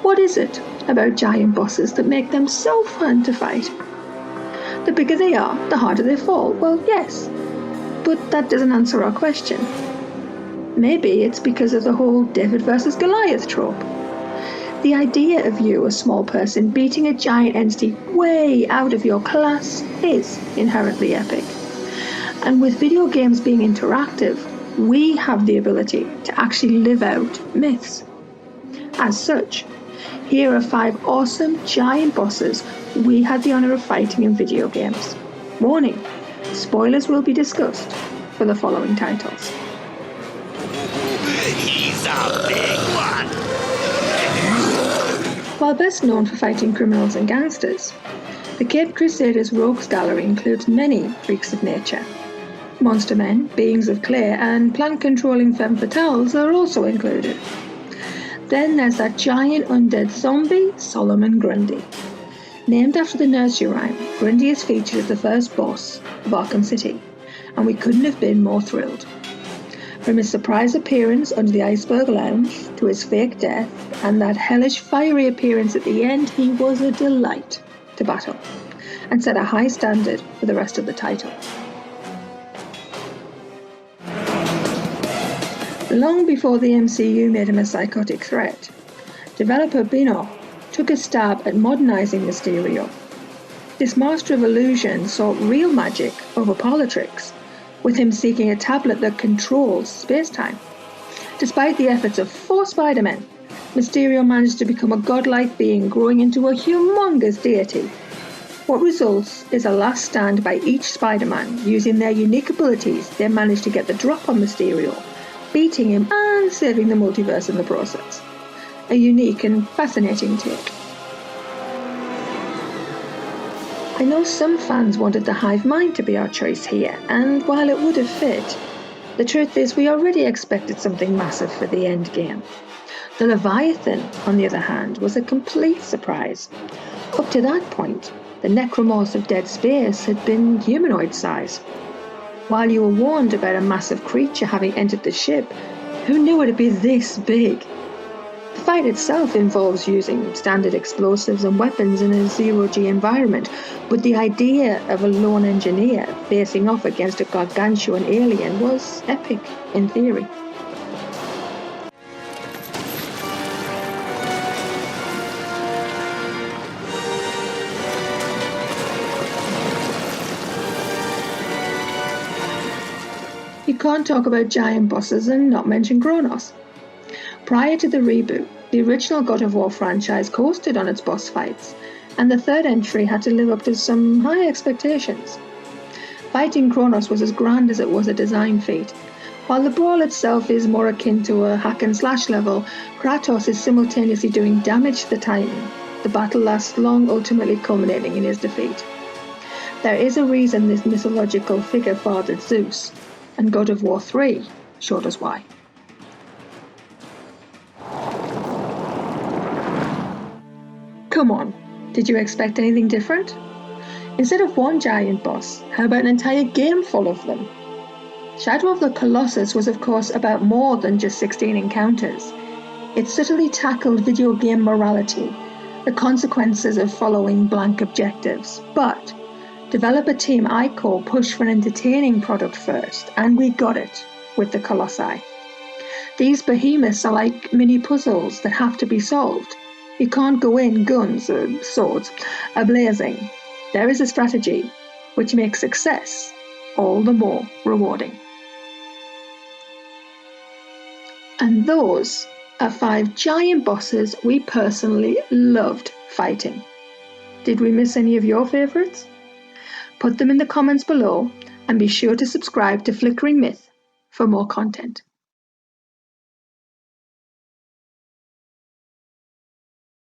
What is it about giant bosses that make them so fun to fight? The bigger they are, the harder they fall. Well, yes, but that doesn't answer our question. Maybe it's because of the whole David versus Goliath trope. The idea of you, a small person, beating a giant entity way out of your class is inherently epic. And with video games being interactive, we have the ability to actually live out myths. As such, here are 5 awesome giant bosses we had the honour of fighting in video games. Warning, spoilers will be discussed for the following titles. He's a big one! While best known for fighting criminals and gangsters, the Caped Crusaders Rogues Gallery includes many freaks of nature. Monster men, beings of clay, and plant-controlling femme fatales are also included. Then there's that giant undead zombie, Solomon Grundy. Named after the nursery rhyme, Grundy is featured as the first boss of Arkham City, and we couldn't have been more thrilled. From his surprise appearance under the Iceberg Lounge, to his fake death, and that hellish fiery appearance at the end, he was a delight to battle, and set a high standard for the rest of the title. Long before the MCU made him a psychotic threat, developer Bino took a stab at modernising Mysterio. This master of illusion sought real magic over parlor tricks, with him seeking a tablet that controls space-time. Despite the efforts of 4 Spider-Men, Mysterio managed to become a godlike being growing into a humongous deity. What results is a last stand by each Spider-Man. Using their unique abilities, they managed to get the drop on Mysterio, beating him and saving the multiverse in the process. A unique and fascinating take. I know some fans wanted the Hive Mind to be our choice here, and while it would have fit, the truth is we already expected something massive for the end game. The Leviathan, on the other hand, was a complete surprise. Up to that point, the necromorphs of Dead Space had been humanoid size. While you were warned about a massive creature having entered the ship, who knew it'd be this big? The fight itself involves using standard explosives and weapons in a zero-G environment, but the idea of a lone engineer facing off against a gargantuan alien was epic in theory. You can't talk about giant bosses and not mention Cronos. Prior to the reboot, the original God of War franchise coasted on its boss fights, and the third entry had to live up to some high expectations. Fighting Cronos was as grand as it was a design feat. While the brawl itself is more akin to a hack and slash level, Kratos is simultaneously doing damage to the Titan. The battle lasts long, ultimately culminating in his defeat. There is a reason this mythological figure fathered Zeus, and God of War 3 showed us why. Come on, did you expect anything different? Instead of one giant boss, how about an entire game full of them? Shadow of the Colossus was of course about more than just 16 encounters. It subtly tackled video game morality, the consequences of following blank objectives, but developer team Ico pushed for an entertaining product first, and we got it with the Colossi. These behemoths are like mini puzzles that have to be solved. You can't go in guns or swords a-blazing. There is a strategy, which makes success all the more rewarding. And those are 5 giant bosses we personally loved fighting. Did we miss any of your favourites? Put them in the comments below, and be sure to subscribe to Flickering Myth for more content.